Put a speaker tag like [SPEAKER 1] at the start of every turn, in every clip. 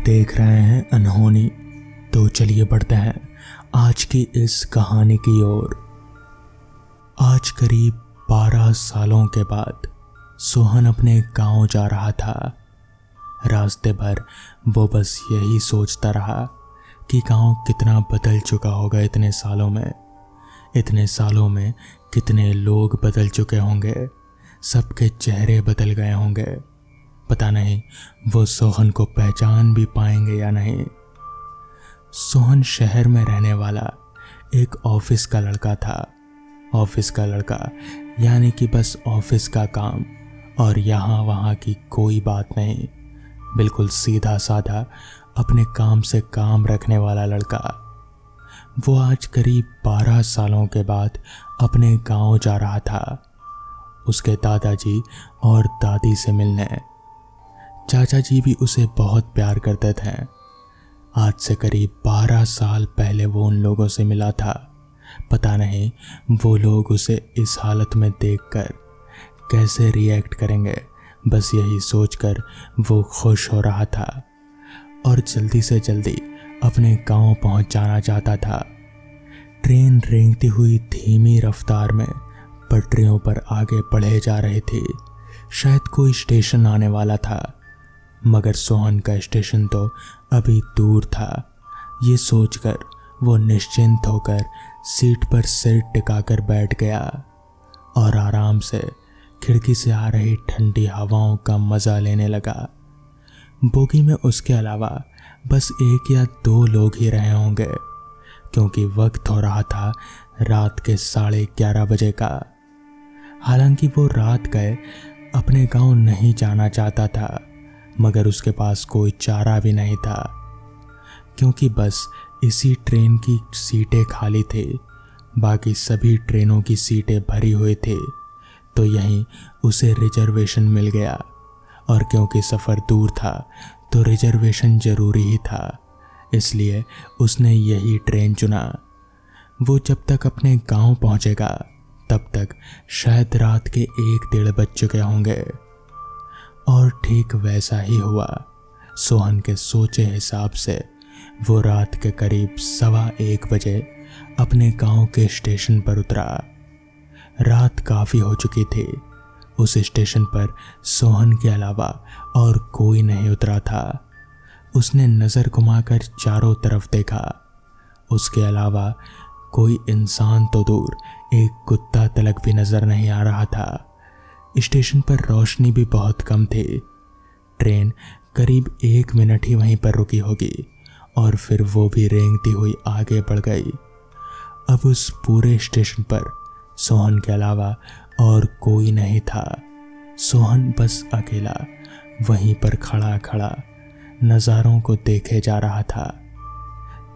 [SPEAKER 1] देख रहे हैं अनहोनी। तो चलिए बढ़ते हैं आज की इस कहानी की ओर। आज करीब 12 सालों के बाद सोहन अपने गांव जा रहा था। रास्ते भर वो बस यही सोचता रहा कि गांव कितना बदल चुका होगा इतने सालों में। इतने सालों में कितने लोग बदल चुके होंगे, सबके चेहरे बदल गए होंगे। पता नहीं वो सोहन को पहचान भी पाएंगे या नहीं। सोहन शहर में रहने वाला एक ऑफिस का लड़का था। ऑफिस का लड़का यानी कि बस ऑफिस का काम और यहाँ वहाँ की कोई बात नहीं। बिल्कुल सीधा साधा अपने काम से काम रखने वाला लड़का। वो आज करीब 12 सालों के बाद अपने गांव जा रहा था, उसके दादाजी और दादी से मिलने। चाचा जी भी उसे बहुत प्यार करते थे। आज से करीब 12 साल पहले वो उन लोगों से मिला था। पता नहीं वो लोग उसे इस हालत में देखकर कैसे रिएक्ट करेंगे, बस यही सोचकर वो खुश हो रहा था और जल्दी से जल्दी अपने गांव पहुंच जाना चाहता था। ट्रेन रेंगती हुई धीमी रफ्तार में पटरियों पर आगे बढ़े जा रही थी। शायद कोई स्टेशन आने वाला था, मगर सोहन का स्टेशन तो अभी दूर था। ये सोचकर वो निश्चिंत होकर सीट पर सिर टिकाकर बैठ गया और आराम से खिड़की से आ रही ठंडी हवाओं का मज़ा लेने लगा। बोगी में उसके अलावा बस 1 या 2 लोग ही रहे होंगे, क्योंकि वक्त हो रहा था रात के 11:30 बजे का। हालांकि वो रात गए अपने गांव नहीं जाना चाहता था, मगर उसके पास कोई चारा भी नहीं था, क्योंकि बस इसी ट्रेन की सीटें खाली थी। बाकी सभी ट्रेनों की सीटें भरी हुई थी। तो यहीं उसे रिजर्वेशन मिल गया, और क्योंकि सफ़र दूर था तो रिजर्वेशन ज़रूरी ही था, इसलिए उसने यही ट्रेन चुना। वो जब तक अपने गांव पहुंचेगा तब तक शायद रात के 1-1:30 बज चुके होंगे। और ठीक वैसा ही हुआ। सोहन के सोचे हिसाब से वो रात के करीब 1:15 बजे अपने गांव के स्टेशन पर उतरा। रात काफ़ी हो चुकी थी। उस स्टेशन पर सोहन के अलावा और कोई नहीं उतरा था। उसने नज़र घुमाकर चारों तरफ देखा। उसके अलावा कोई इंसान तो दूर, एक कुत्ता तलक भी नज़र नहीं आ रहा था। स्टेशन पर रोशनी भी बहुत कम थी। ट्रेन करीब 1 मिनट ही वहीं पर रुकी होगी और फिर वो भी रेंगती हुई आगे बढ़ गई। अब उस पूरे स्टेशन पर सोहन के अलावा और कोई नहीं था। सोहन बस अकेला वहीं पर खड़ा खड़ा नज़ारों को देखे जा रहा था।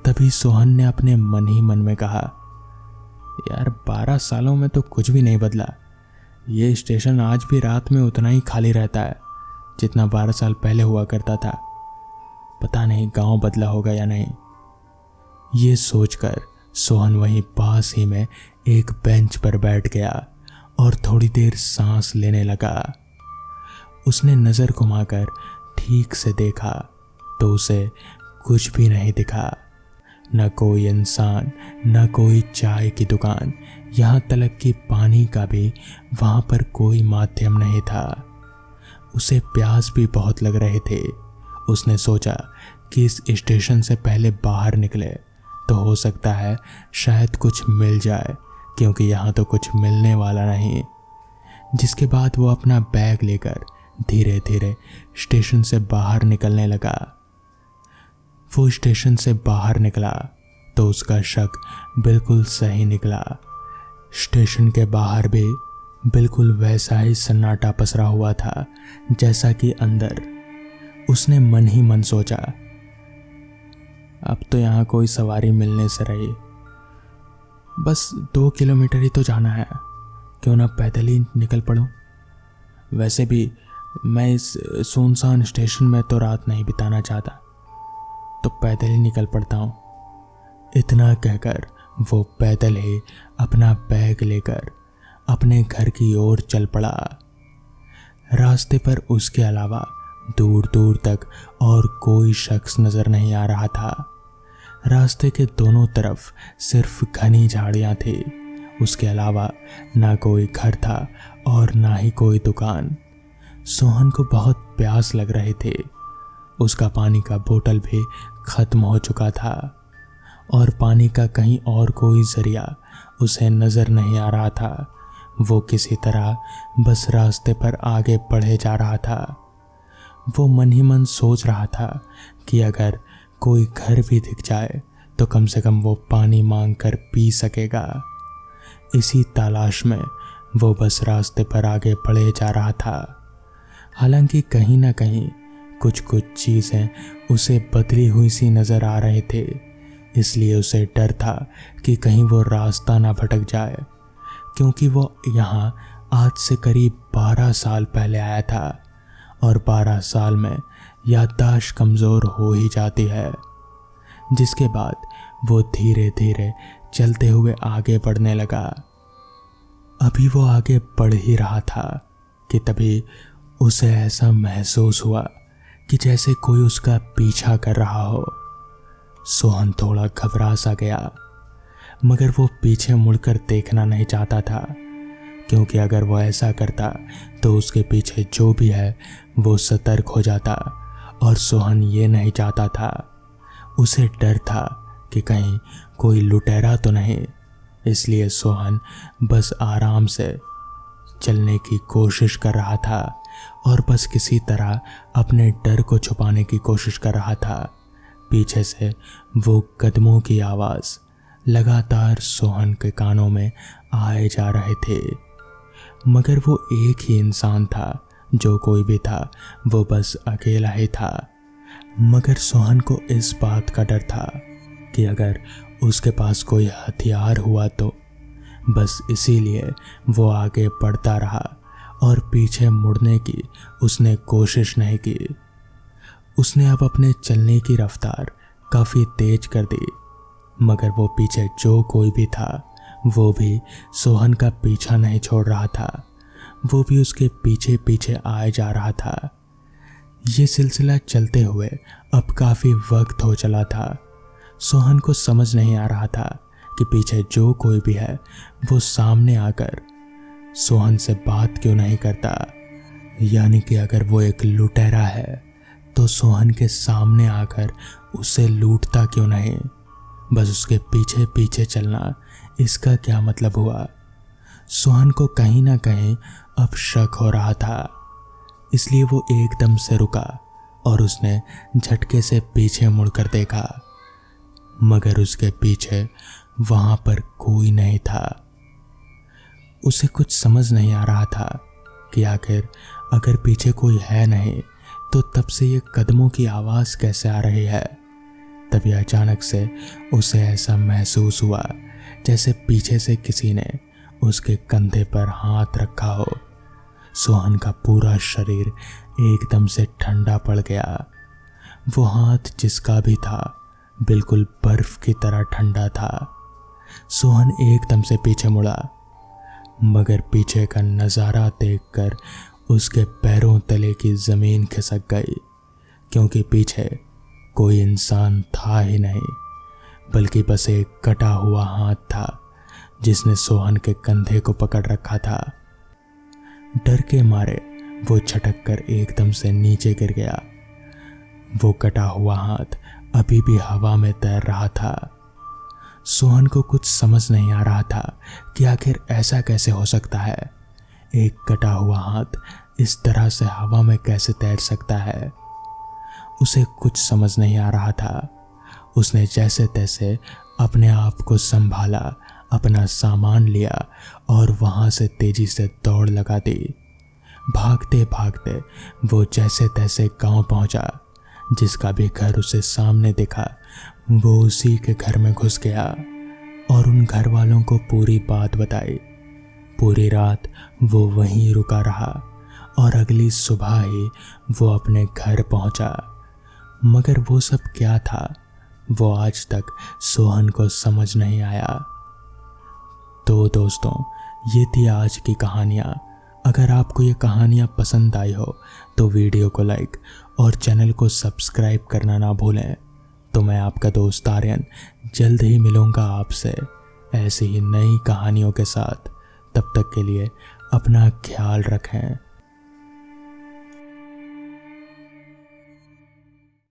[SPEAKER 1] तभी सोहन ने अपने मन ही मन में कहा, यार 12 सालों में तो कुछ भी नहीं बदला। ये स्टेशन आज भी रात में उतना ही खाली रहता है जितना 12 साल पहले हुआ करता था। पता नहीं गांव बदला होगा या नहीं। ये सोचकर सोहन वहीं पास ही में एक बेंच पर बैठ गया और थोड़ी देर सांस लेने लगा। उसने नज़र घुमाकर ठीक से देखा तो उसे कुछ भी नहीं दिखा। न कोई इंसान, न कोई चाय की दुकान, यहाँ तलक कि पानी का भी वहाँ पर कोई माध्यम नहीं था। उसे प्यास भी बहुत लग रहे थे। उसने सोचा कि इस स्टेशन से पहले बाहर निकले तो हो सकता है शायद कुछ मिल जाए, क्योंकि यहाँ तो कुछ मिलने वाला नहीं। जिसके बाद वो अपना बैग लेकर धीरे धीरे स्टेशन से बाहर निकलने लगा। वो स्टेशन से बाहर निकला तो उसका शक बिल्कुल सही निकला। स्टेशन के बाहर भी बिल्कुल वैसा ही सन्नाटा पसरा हुआ था जैसा कि अंदर। उसने मन ही मन सोचा, अब तो यहाँ कोई सवारी मिलने से रही। बस 2 किलोमीटर ही तो जाना है, क्यों ना पैदल ही निकल पड़ूं। वैसे भी मैं इस सुनसान स्टेशन में तो रात नहीं बिताना चाहता, तो पैदल ही निकल पड़ता हूँ। इतना कहकर वो पैदल ही अपना बैग लेकर अपने घर की ओर चल पड़ा। रास्ते पर उसके अलावा दूर दूर तक और कोई शख्स नजर नहीं आ रहा था। रास्ते के दोनों तरफ सिर्फ घनी झाड़ियां थी। उसके अलावा ना कोई घर था और ना ही कोई दुकान। सोहन को बहुत प्यास लग रही थी। उसका पानी का बोतल भी खत्म हो चुका था और पानी का कहीं और कोई जरिया उसे नजर नहीं आ रहा था। वो किसी तरह बस रास्ते पर आगे बढ़े जा रहा था। वो मन ही मन सोच रहा था कि अगर कोई घर भी दिख जाए तो कम से कम वो पानी मांग कर पी सकेगा। इसी तलाश में वो बस रास्ते पर आगे बढ़े जा रहा था। हालांकि कहीं ना कहीं कुछ कुछ चीज़ें उसे बदली हुई सी नज़र आ रहे थे, इसलिए उसे डर था कि कहीं वो रास्ता ना भटक जाए, क्योंकि वो यहाँ आज से करीब 12 साल पहले आया था और 12 साल में याददाश्त कमज़ोर हो ही जाती है। जिसके बाद वो धीरे धीरे चलते हुए आगे बढ़ने लगा। अभी वो आगे बढ़ ही रहा था कि तभी उसे ऐसा महसूस हुआ कि जैसे कोई उसका पीछा कर रहा हो। सोहन थोड़ा घबरा सा गया, मगर वो पीछे मुड़कर देखना नहीं चाहता था, क्योंकि अगर वो ऐसा करता तो उसके पीछे जो भी है वो सतर्क हो जाता और सोहन ये नहीं चाहता था। उसे डर था कि कहीं कोई लुटेरा तो नहीं, इसलिए सोहन बस आराम से चलने की कोशिश कर रहा था और बस किसी तरह अपने डर को छुपाने की कोशिश कर रहा था। पीछे से वो कदमों की आवाज़ लगातार सोहन के कानों में आए जा रहे थे, मगर वो एक ही इंसान था। जो कोई भी था वो बस अकेला ही था। मगर सोहन को इस बात का डर था कि अगर उसके पास कोई हथियार हुआ तो। बस इसीलिए वो आगे बढ़ता रहा और पीछे मुड़ने की उसने कोशिश नहीं की। उसने अब अपने चलने की रफ्तार काफ़ी तेज कर दी, मगर वो पीछे जो कोई भी था वो भी सोहन का पीछा नहीं छोड़ रहा था। वो भी उसके पीछे पीछे आए जा रहा था। ये सिलसिला चलते हुए अब काफ़ी वक्त हो चला था। सोहन को समझ नहीं आ रहा था कि पीछे जो कोई भी है वो सामने आकर सोहन से बात क्यों नहीं करता। यानी कि अगर वो एक लुटेरा है तो सोहन के सामने आकर उसे लूटता क्यों नहीं। बस उसके पीछे पीछे चलना, इसका क्या मतलब हुआ। सोहन को कहीं ना कहीं अब शक हो रहा था, इसलिए वो एकदम से रुका और उसने झटके से पीछे मुड़कर देखा, मगर उसके पीछे वहां पर कोई नहीं था। उसे कुछ समझ नहीं आ रहा था कि आखिर अगर पीछे कोई है नहीं तो तब से ये कदमों की आवाज़ कैसे आ रही है। तभी अचानक से उसे ऐसा महसूस हुआ जैसे पीछे से किसी ने उसके कंधे पर हाथ रखा हो। सोहन का पूरा शरीर एकदम से ठंडा पड़ गया। वो हाथ जिसका भी था बिल्कुल बर्फ की तरह ठंडा था। सोहन एकदम से पीछे मुड़ा, मगर पीछे का नज़ारा देखकर उसके पैरों तले की ज़मीन खिसक गई, क्योंकि पीछे कोई इंसान था ही नहीं, बल्कि बस एक कटा हुआ हाथ था जिसने सोहन के कंधे को पकड़ रखा था। डर के मारे वो छटक कर एकदम से नीचे गिर गया। वो कटा हुआ हाथ अभी भी हवा में तैर रहा था। सोहन को कुछ समझ नहीं आ रहा था कि आखिर ऐसा कैसे हो सकता है। एक कटा हुआ हाथ इस तरह से हवा में कैसे तैर सकता है। उसे कुछ समझ नहीं आ रहा था। उसने जैसे तैसे अपने आप को संभाला, अपना सामान लिया और वहां से तेजी से दौड़ लगा दी। भागते भागते वो जैसे तैसे गांव पहुंचा। जिसका भी घर उसे सामने दिखा वो उसी के घर में घुस गया और उन घर वालों को पूरी बात बताई। पूरी रात वो वहीं रुका रहा और अगली सुबह ही वो अपने घर पहुंचा। मगर वो सब क्या था वो आज तक सोहन को समझ नहीं आया। तो दोस्तों, ये थी आज की कहानियाँ। अगर आपको ये कहानियाँ पसंद आई हो तो वीडियो को लाइक और चैनल को सब्सक्राइब करना ना भूलें। तो मैं आपका दोस्त आर्यन जल्द ही मिलूँगा आपसे ऐसी ही नई कहानियों के साथ। तब तक के लिए अपना ख्याल रखें।